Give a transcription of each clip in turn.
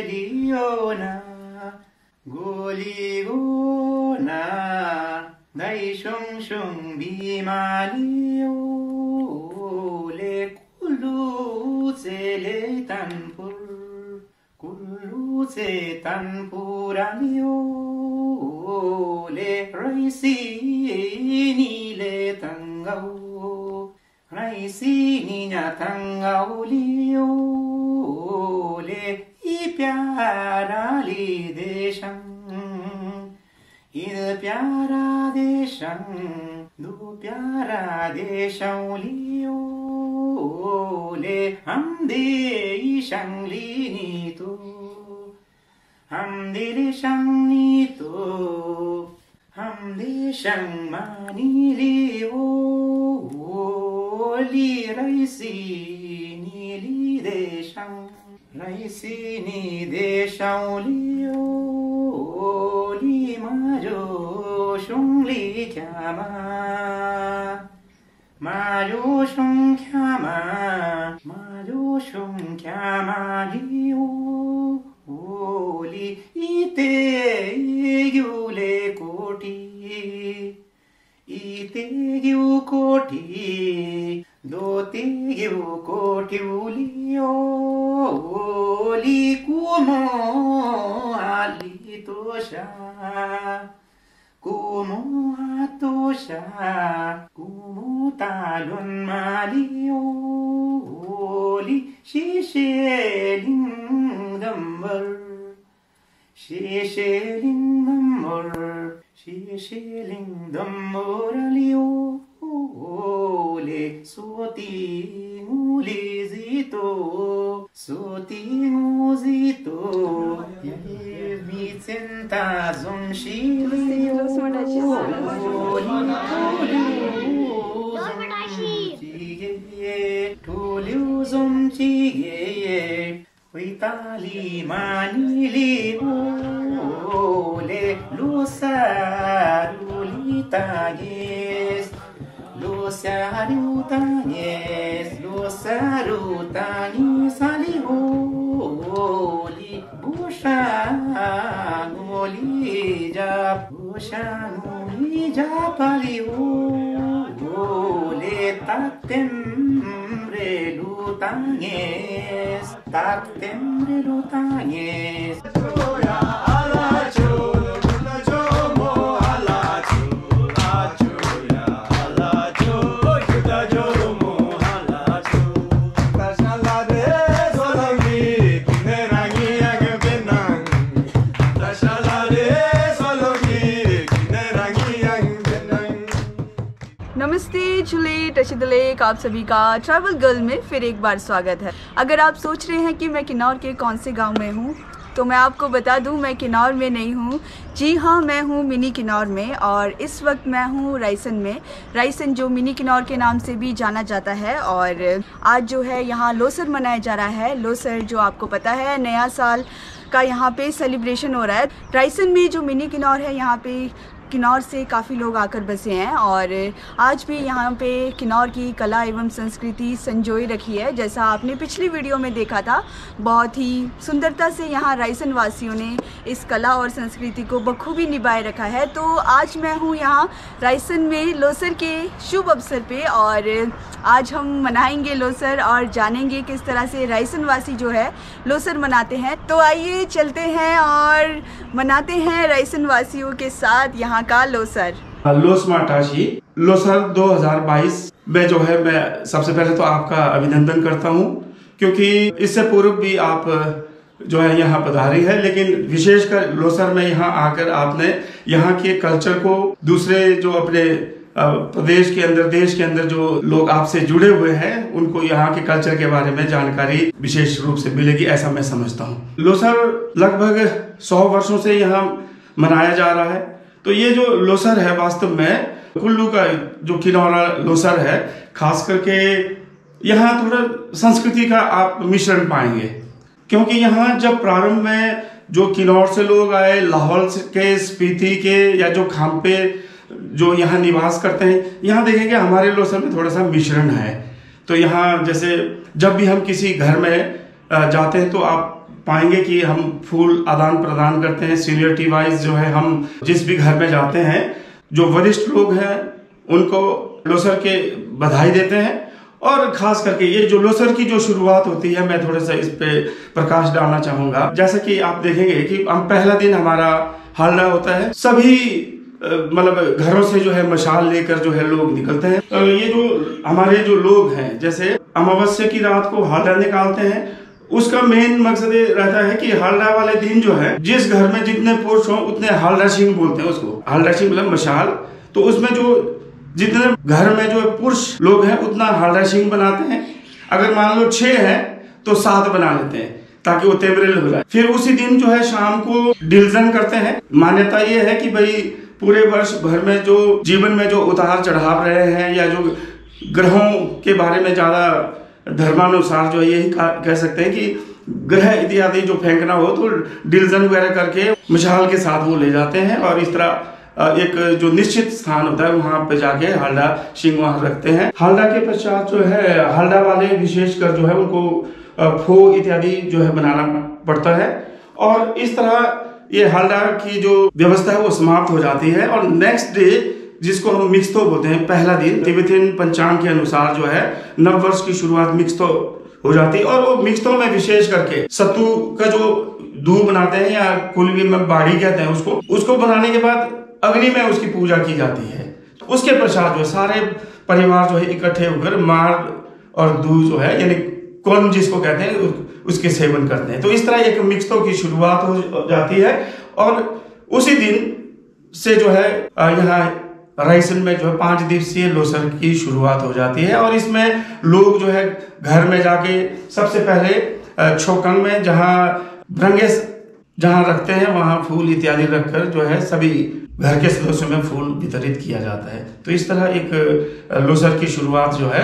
liona goligona dai shung shung bimaliyo le kulu le tanpuraliyo le raisi ni le tangau raisi ni nya tangau liyo le i pyara li desham id pyara desham du pyara desham liyo le hum de shang li ni tu hum de shang ni tu hum de shang ma ni liyo li raisi ni li desham raisi ni desham liyo li majo shung li kyama majo shung kyama liyo li ite gyu le koti ite gyu koti dote gyu koti liyo li kumo ali tosha kumo atosha kumo talun maliyo li shishelingdambar shishelingdambar liyo le soti nguli zito vicenta zomshiliyo toliu zomchige huitali manili le lusarulitanyes aliholi bushangoli japalihole taktembre lutanyes नमस्ते झूले touch the lake, आप सभी का travel girl में फिर एक बार स्वागत है। अगर आप सोच रहे हैं कि मैं किन्नौर के कौन से गांव में हूं, तो मैं आपको बता दूं मैं किन्नौर में नहीं हूं। जी हां, मैं हूं मिनी किन्नौर में और इस वक्त मैं हूं रायसन में। रायसन जो मिनी किन्नौर के नाम से भी जाना जाता है और आज जो है यहाँ लोसर मनाया जा रहा है। लोसर जो आपको पता है नया साल का यहाँ पे सेलिब्रेशन हो रहा है। रायसन में जो मिनी किन्नौर है, यहाँ पे किन्नौर से काफ़ी लोग आकर बसे हैं और आज भी यहाँ पे किन्नौर की कला एवं संस्कृति संजोए रखी है। जैसा आपने पिछली वीडियो में देखा था, बहुत ही सुंदरता से यहाँ रायसन वासियों ने इस कला और संस्कृति को बखूबी निभाए रखा है। तो आज मैं हूँ यहाँ रायसन में लोसर के शुभ अवसर पे और आज हम मनाएंगे लोसर और जानेंगे किस तरह से रायसन वासी जो है लोसर मनाते हैं। तो आइए चलते हैं और मनाते हैं रायसन वासियों के साथ यहाँ का लोसर। लोसमाटाशी लोसर 2022 में जो है, मैं सबसे पहले तो आपका अभिनंदन करता हूं, क्योंकि इससे पूर्व भी आप जो है यहाँ पधारी है, लेकिन विशेषकर लोसर में यहाँ आकर आपने यहाँ के कल्चर को दूसरे जो अपने प्रदेश के अंदर, देश के अंदर जो लोग आपसे जुड़े हुए हैं, उनको यहाँ के कल्चर के बारे में जानकारी विशेष रूप से मिलेगी, ऐसा मैं समझता हूँ। लोसर लगभग 100 वर्षों से यहाँ मनाया जा रहा है। तो ये जो लोसर है, वास्तव में कुल्लू का जो किन्नौरा लोसर है, खास करके यहाँ थोड़ा संस्कृति का आप मिश्रण पाएंगे, क्योंकि यहाँ जब प्रारंभ में जो किन्नौर से लोग आए, लाहौल के, स्पीति के या जो खाम्पे जो यहाँ निवास करते हैं, यहाँ देखेंगे हमारे लोसर में थोड़ा सा मिश्रण है। तो यहाँ जैसे जब भी हम किसी घर में जाते हैं तो आप पाएंगे कि हम फूल आदान प्रदान करते हैं सीनियरिटी वाइज। जो है हम जिस भी घर में जाते हैं, जो वरिष्ठ लोग हैं उनको लोसर के बधाई देते हैं। और खास करके ये जो लोसर की जो शुरुआत होती है, मैं थोड़ा सा इस पे प्रकाश डालना चाहूंगा। जैसे कि आप देखेंगे कि हम पहला दिन हमारा हालडा होता है, सभी मतलब घरों से जो है मशाल लेकर जो है लोग निकलते हैं। ये जो हमारे जो लोग हैं, जैसे अमावस्या की रात को हालडा निकालते हैं, उसका मेन मकसद ये रहता है कि हालडा वाले दिन जो है जिस घर में जितने पुरुष हों उतने हालडा सिंह बोलते हैं उसको। हालडा सिंह मतलब मशाल, तो उसमें जो जितने घर में जो पुरुष लोग हैं उतना हालडा सिंह बनाते हैं। अगर मान लो 6 है तो 7 बना लेते हैं ताकि वो तेवरेल हो जाए। फिर उसी दिन जो है शाम को डिल्जन करते हैं। मान्यता ये है कि भाई पूरे वर्ष भर में जो जीवन में जो उतार चढ़ाव रहे हैं या जो ग्रहों के बारे में ज्यादा धर्मानुसार जो है यही कह सकते हैं कि ग्रह इत्यादि जो फेंकना हो तो डिल्जन वगैरह करके मशाल के साथ वो ले जाते हैं। और इस तरह एक जो निश्चित स्थान होता है वहां पे जाके हालडा सिंह वहां रखते हैं। हालडा के पश्चात जो है हालडा वाले विशेषकर जो है उनको फो इत्यादि जो है बनाना पड़ता है। और इस तरह ये हालडा की जो व्यवस्था है वो समाप्त हो जाती है। और नेक्स्ट डे जिसको हम मिक्स्तो बोलते हैं, पहला दिन तिब्बतियन पंचांग के अनुसार जो है नव वर्ष की शुरुआत मिक्स्तो हो जाती है। और वो मिक्स्तो में विशेष करके सत्तू का जो दूध बनाते हैं या कुलवी में बाड़ी कहते हैं उसको बनाने के बाद अग्नि में उसकी पूजा की जाती है। उसके पश्चात जो सारे परिवार जो है इकट्ठे होकर मार और दूध जो है यानी कौन जिसको कहते हैं उसके सेवन करते हैं। तो इस तरह एक मिक्स्तो की शुरुआत हो जाती है। और उसी दिन से जो है यहाँ रायसेन में जो है 5 दिवसीय लोसर की शुरुआत हो जाती है। और इसमें लोग जो है घर में जाके सबसे पहले छोकंग में जहाँ भ्रंगेस जहाँ रखते हैं वहाँ फूल इत्यादि रखकर जो है सभी घर के सदस्यों में फूल वितरित किया जाता है। तो इस तरह एक लोसर की शुरुआत जो है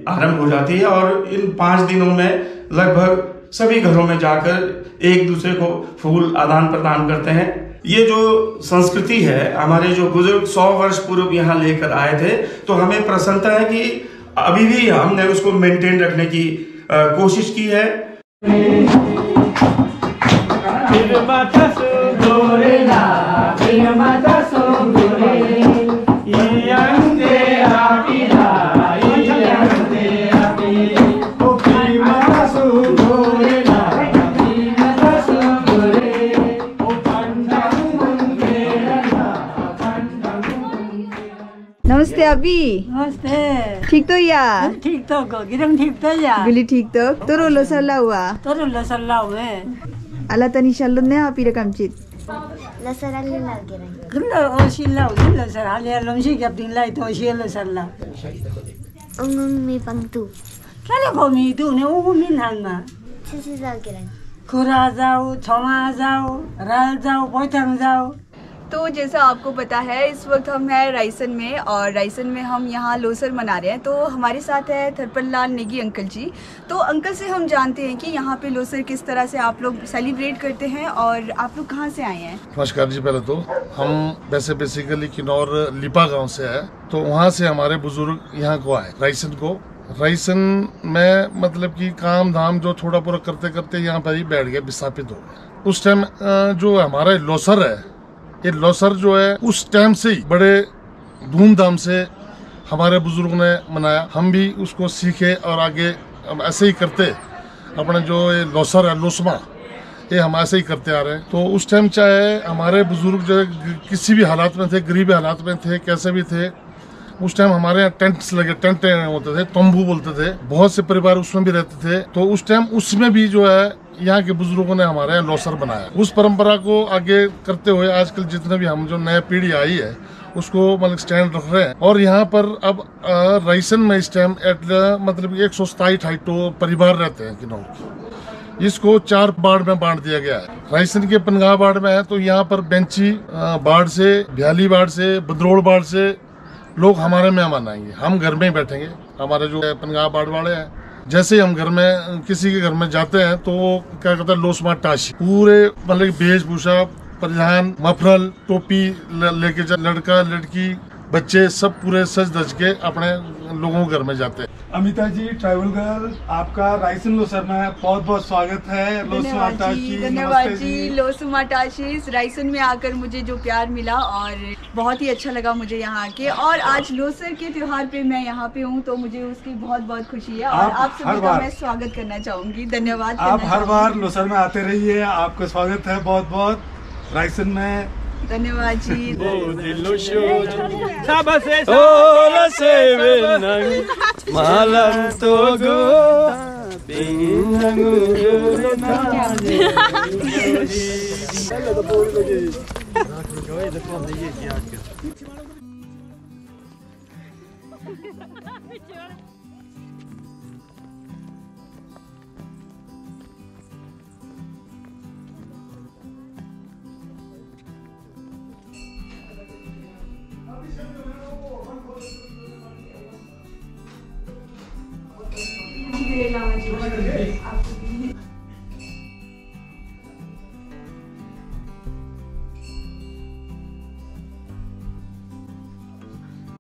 आरंभ हो जाती है। और इन 5 दिनों में लगभग सभी घरों में जाकर एक दूसरे को फूल आदान प्रदान करते हैं। ये जो संस्कृति है हमारे जो बुजुर्ग 100 वर्ष पूर्व यहाँ लेकर आए थे, तो हमें प्रसन्नता है कि अभी भी हमने उसको मेंटेन रखने की कोशिश की है। नमस्ते अभी। नमस्ते। ठीक तो या? ठीक तो को गिरम ठीक तो या? बिली ठीक तो तोरो लोसरला हुआ? तोरो लोसरला हुए। अला तनी शल्लुने आपी रकमचित। लोसरला लागिरं। गुल्लो ओशिला लोसर हालिया लमशी गप्तिन लाई तो ओशिला लोसरला। मी पंगतु। क्या को मी तू ने वो मिल हांगा। छिछि लागिरं। खुरा जाओ, छमा जाओ, राल जाओ, पोइथम जाओ। तो जैसा आपको पता है इस वक्त हम हैं रायसेन में और रायसेन में हम यहाँ लोसर मना रहे हैं। तो हमारे साथ है थरपल लाल नेगी अंकल जी। तो अंकल से हम जानते हैं कि यहाँ पे लोसर किस तरह से आप लोग सेलिब्रेट करते हैं और आप लोग कहाँ से आए हैं? नमस्कार जी। पहले तो हम वैसे बेसिकली किन्नौर लिपा गांव से है, तो वहाँ से हमारे बुजुर्ग यहाँ को आए रायसेन को। रायसेन में मतलब कि काम धाम जो थोड़ा पूरा करते करते यहाँ पर ही बैठ गए, विस्थापित हो गए। उस टाइम जो हमारा लोसर है, ये लोसर जो है उस टाइम से ही बड़े धूमधाम से हमारे बुजुर्ग ने मनाया। हम भी उसको सीखे और आगे हम ऐसे ही करते। अपने जो ये लोसर है, लोसमा, ये हम ऐसे ही करते आ रहे हैं। तो उस टाइम चाहे हमारे बुजुर्ग जो किसी भी हालात में थे, गरीबी हालात में थे, कैसे भी थे, उस टाइम हमारे यहाँ टेंट्स लगे, टेंट होते थे, तंबू बोलते थे, बहुत से परिवार उसमें भी रहते थे। तो उस टाइम उसमें भी जो है यहाँ के बुजुर्गों ने हमारे यहाँ लोसर बनाया। उस परंपरा को आगे करते हुए आजकल जितने भी हम जो नया पीढ़ी आई है उसको मतलब स्टैंड रख रहे हैं। और यहाँ पर अब रायसेन में इस टाइम मतलब 127 परिवार रहते हैं किन्नौर। इसको 4 वार्ड में बांट दिया गया है। रायसेन के पनगा वार्ड में है तो यहाँ पर बेंची वार्ड से, भ्याली वार्ड से, बदरोड़ वार्ड से लोग हमारे मेहमान आएंगे। हम घर में ही बैठेंगे। हमारे जो पनगा वार्ड वाले हैं, जैसे ही हम घर में किसी के घर में जाते हैं तो वो क्या कहते हैं, लोसमा टाशी, पूरे मतलब वेशभूषा परिधान, मफरल, टोपी लेके लड़का लड़की बच्चे सब पूरे सज धज के अपने लोगों के घर में जाते हैं। अमिता जी, ट्रैवल गर्ल, आपका रायसन लोसर में बहुत बहुत स्वागत है। धन्यवाद जी। लोसुमाटाशीस रायसन में आकर मुझे जो प्यार मिला और बहुत ही अच्छा लगा मुझे यहाँ आके, और आज लोसर के त्योहार पे मैं यहाँ पे हूँ तो मुझे उसकी बहुत बहुत खुशी है और आप सभी का मैं स्वागत करना चाहूंगी। धन्यवाद। आप हर बार लोसर में आते रहिए, आपका स्वागत है बहुत बहुत रायसन में। धन्यवाद जी।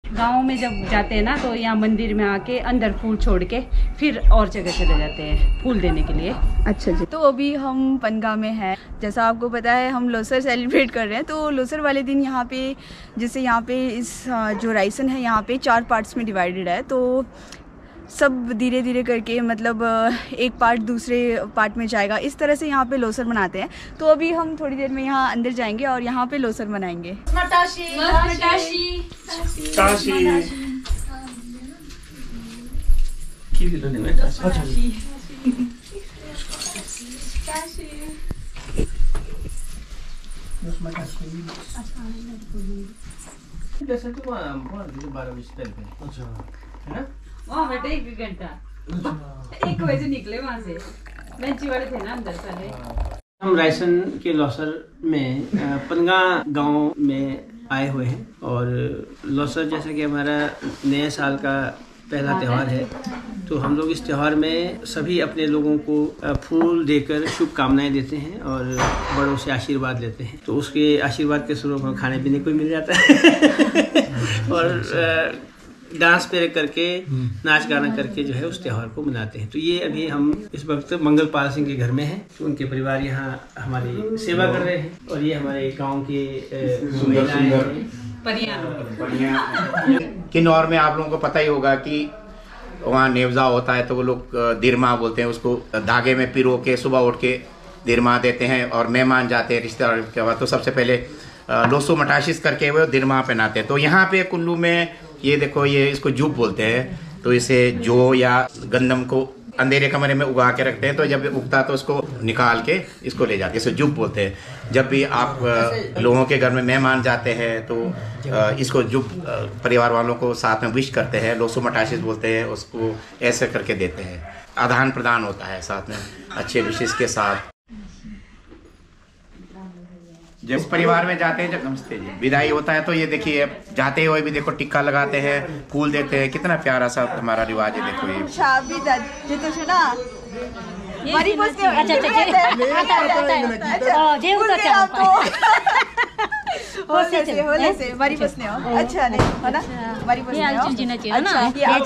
गाँव में जब जाते हैं ना तो यहाँ मंदिर में आके अंदर फूल छोड़ के फिर और जगह चले जाते हैं फूल देने के लिए। अच्छा जी। तो अभी हम पनगा में हैं, जैसा आपको पता है हम लोसर सेलिब्रेट कर रहे हैं। तो लोसर वाले दिन यहाँ पे जैसे यहाँ पे इस जो रायसन है यहाँ पे 4 पार्ट्स में डिवाइडेड है, तो सब धीरे धीरे करके मतलब एक पार्ट दूसरे पार्ट में जाएगा, इस तरह से यहाँ पे लोसर मनाते हैं। तो अभी हम थोड़ी देर में यहाँ अंदर जाएंगे और यहाँ पे लोसर मनाएंगे। वहाँ बैठे 1 घंटा 1 बजे निकले वहाँ से, बेंची वाले थे ना अंदर पहले। हम रायसन के लोसर में पनगा गांव में आए हुए हैं और लोसर जैसा कि हमारा नए साल का पहला त्यौहार है, तो हम लोग इस त्यौहार में सभी अपने लोगों को फूल देकर शुभकामनाएं देते हैं और बड़ों से आशीर्वाद लेते हैं। तो उसके आशीर्वाद के स्वरूप हम खाने पीने को मिल जाता है और डांस पे करके नाच गाना करके जो है उस त्यौहार को मनाते हैं। तो ये अभी हम इस वक्त मंगल पाल सिंह के घर में हैं, तो उनके परिवार यहाँ हमारी सेवा कर रहे हैं और ये हमारे गांव के किन्नौर में आप लोगों को पता ही होगा कि वहाँ नेवजा होता है, तो वो लोग दिरमा बोलते हैं उसको, धागे में पिरो के सुबह उठ के दिरमा देते हैं और मेहमान जाते हैं रिश्तेदार के बाद। तो सबसे पहले लोसो मटाशिस करके वो दिरमा पहनाते हैं। तो यहाँ पे कुल्लू में ये देखो, ये इसको जूब बोलते हैं, तो इसे जो या गंदम को अंधेरे कमरे में उगा के रखते हैं, तो जब उगता तो उसको निकाल के इसको ले जाते हैं, इसे जुब बोलते हैं। जब भी आप लोगों के घर में मेहमान जाते हैं तो इसको जुब परिवार वालों को साथ में विश करते हैं, लोसो मटाशिस बोलते हैं उसको, ऐसे करके देते हैं। आदान प्रदान होता है साथ में अच्छे विशेष के साथ। जब परिवार में जाते हैं, जब नमस्ते जी विदाई होता है, तो ये देखिए जाते हुए भी देखो टिक्का लगाते हैं, फूल देते हैं, कितना प्यारा सा हमारा रिवाज है। देखो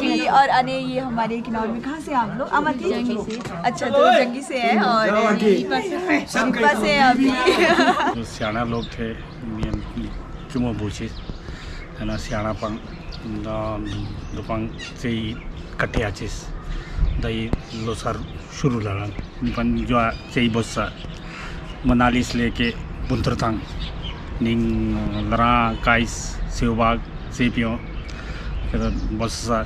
ये और अने ये हमारे किन्नौर में कहाँ से आप लोग? जंगी से। अच्छा, तो जंगी से हैं और से अभी जो सियाना लोग थे चुमो भूचे है ना, सियाना पंग दुपंग से कटे आचिस दही लोसर शुरू लड़न जो से बस्सा मनालिस लेके बुंतर तंग निंग लरा काइस सेवबाग सेपियो बस्सा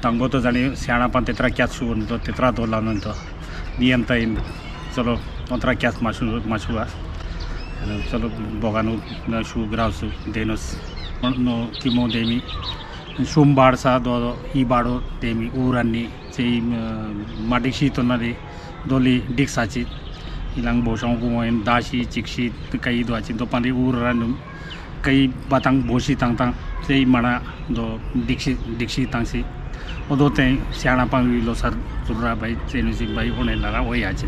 तंगो तो जाने सियाना पन तेतरा क्या छू तो तेतरा दो लान तो नियम तय चलो अंतरा क्या माछुआ चलो बगानु न शू ग्राउस देनोस नो किमो देमी सोमवार सा दो ई बाड़ो देमी ऊरनी से माडिक्षी तो नरे दोली डिक्साची इलांग बोशाओं को मोइन दाशी चिक्शी कई दो आची दो पानी ऊरन कई बातंग बोशी तंग तंग से मना दो डिक्शी तंग से और दो ते सियाना पांगी लो सर सुरा भाई चेनुसी भाई होने लगा वही आची।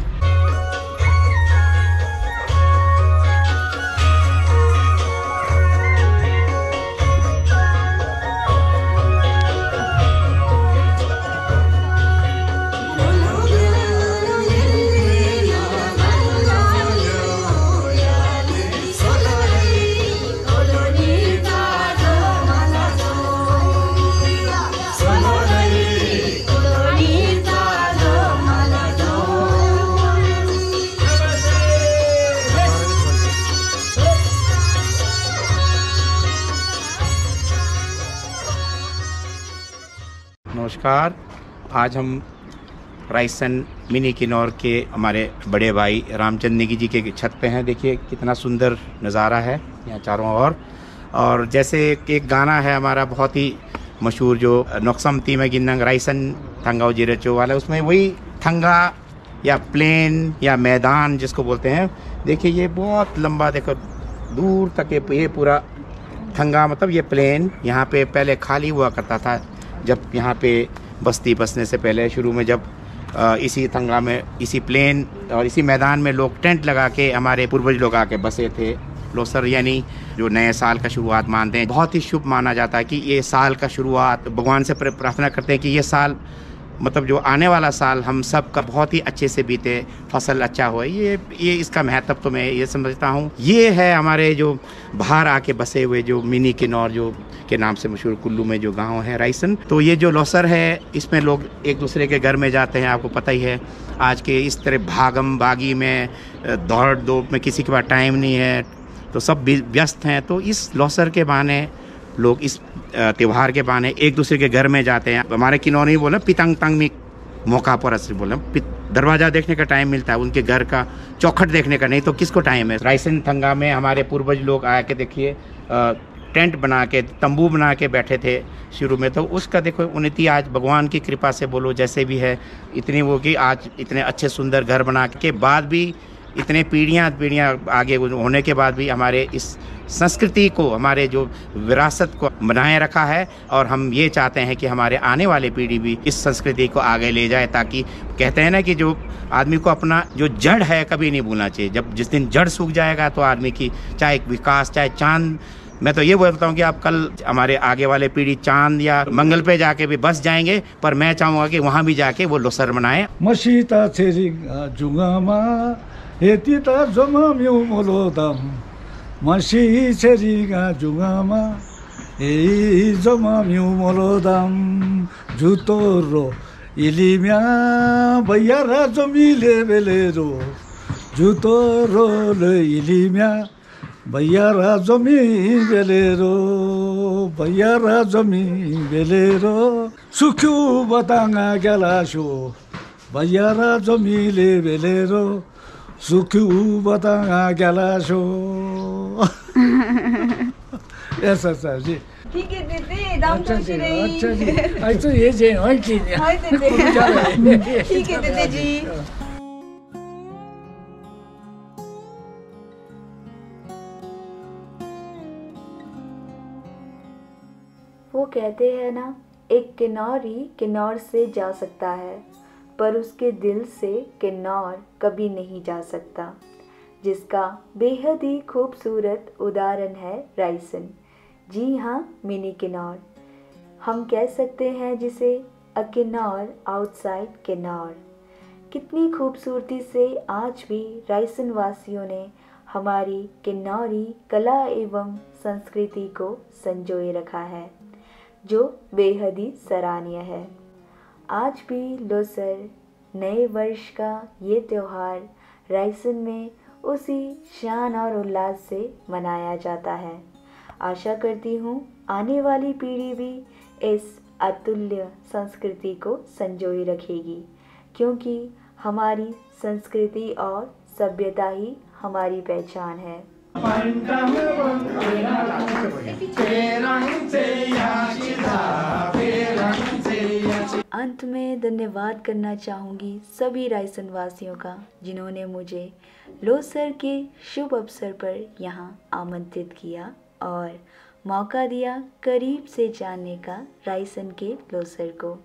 नमस्कार। आज हम रायसन मिनी किन्नौर के हमारे बड़े भाई रामचंद नेगी जी के छत पे हैं। देखिए कितना सुंदर नज़ारा है यहाँ चारों ओर। और जैसे एक गाना है हमारा बहुत ही मशहूर जो नोक्समती में गिन्नंग रायसन थंगाओ जिरेचो वाला, उसमें वही थंगा या प्लेन या मैदान जिसको बोलते हैं। देखिए ये बहुत लंबा, देखो दूर तक ये पूरा थंगा, मतलब ये प्लेन यहाँ पे पहले खाली हुआ करता था। जब यहाँ पे बस्ती बसने से पहले शुरू में जब इसी थंगा में, इसी प्लेन और इसी मैदान में लोग टेंट लगा के, हमारे पूर्वज लोग आके बसे थे। लोसर यानी जो नए साल का शुरुआत मानते हैं, बहुत ही शुभ माना जाता है कि ये साल का शुरुआत, भगवान से प्रार्थना करते हैं कि ये साल, मतलब जो आने वाला साल हम सब का बहुत ही अच्छे से बीते, फसल अच्छा हो। ये इसका महत्व तो मैं ये समझता हूँ। ये है हमारे जो बाहर आके बसे हुए जो मिनी किन्नौर जो के नाम से मशहूर कुल्लू में जो गांव है रायसन। तो ये जो लोसर है इसमें लोग एक दूसरे के घर में जाते हैं। आपको पता ही है आज के इस तरह भागम भागी में, दौड़ दौड़ में किसी के पास टाइम नहीं है, तो सब व्यस्त हैं। तो इस लोसर के बहाने लोग, इस त्यौहार के बहाने एक दूसरे के घर में जाते हैं। हमारे किन्नौर ही बोले पितंग तंग में मौका पर असली बोले, दरवाज़ा देखने का टाइम मिलता है, उनके घर का चौखट देखने का नहीं तो किसको टाइम है। रायसन थंगा में हमारे पूर्वज लोग आके देखिए टेंट बना के, तंबू बना के बैठे थे शुरू में। तो उसका देखो उन्नति आज भगवान की कृपा से बोलो जैसे भी है, इतनी वो कि आज इतने अच्छे सुंदर घर बना के बाद भी, इतने पीढ़ियाँ आगे होने के बाद भी हमारे इस संस्कृति को, हमारे जो विरासत को बनाए रखा है। और हम ये चाहते हैं कि हमारे आने वाली पीढ़ी भी इस संस्कृति को आगे ले जाए, ताकि कहते हैं ना कि जो आदमी को अपना जो जड़ है कभी नहीं भूलना चाहिए। जब जिस दिन जड़ सूख जाएगा तो आदमी की चाहे विकास, चाहे चांद, मैं तो ये बोलता हूँ कि आप कल हमारे आगे वाले पीढ़ी चांद या मंगल पे जाके भी बस जाएंगे, पर मैं चाहूँगा कि वहाँ भी जाके वो लोसर मनाएं। मशीता छेरिंगा जुगामा हेतीता जोमा म्यू मोलोदम, मशी छेरिंगा जुगामा ए जोमा म्यू मोलोदम, जुतोरो इलिम्या बयारा जोमिले बेलेरो, जुतोरो इलिम्या बयारा जोमी बेलेरो, बयारा जोमी बेलेरो, सुख्यू बतांगा गलाशो, बयारा जोमिले बेलेरो, सुख्यू बतांगा गलाशो। ऐसा सर जी। ठीक है दीदी, दाम अच्छा पूछ रही। अच्छा जी, अच्छा ये जे और की हाय दीदी। ठीक है दीदी जी। वो कहते हैं ना, एक किन्नौरी किन्नौर से जा सकता है, पर उसके दिल से किन्नौर कभी नहीं जा सकता, जिसका बेहद ही खूबसूरत उदाहरण है रायसन। जी हाँ, मिनी किन्नौर हम कह सकते हैं जिसे, अ किन्नौर आउटसाइड किन्नौर। कितनी खूबसूरती से आज भी रायसन वासियों ने हमारी किन्नौरी कला एवं संस्कृति को संजोए रखा है, जो बेहद ही सराहनीय है। आज भी लोसर नए वर्ष का ये त्यौहार रायसन में उसी शान और उल्लास से मनाया जाता है। आशा करती हूँ आने वाली पीढ़ी भी इस अतुल्य संस्कृति को संजोए रखेगी, क्योंकि हमारी संस्कृति और सभ्यता ही हमारी पहचान है। अंत में धन्यवाद करना चाहूँगी सभी रायसन वासियों का, जिन्होंने मुझे लोसर के शुभ अवसर पर यहाँ आमंत्रित किया और मौका दिया करीब से जानने का रायसन के लोसर को।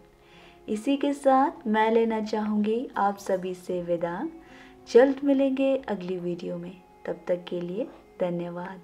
इसी के साथ मैं लेना चाहूँगी आप सभी से विदा। जल्द मिलेंगे अगली वीडियो में, तब तक के लिए धन्यवाद।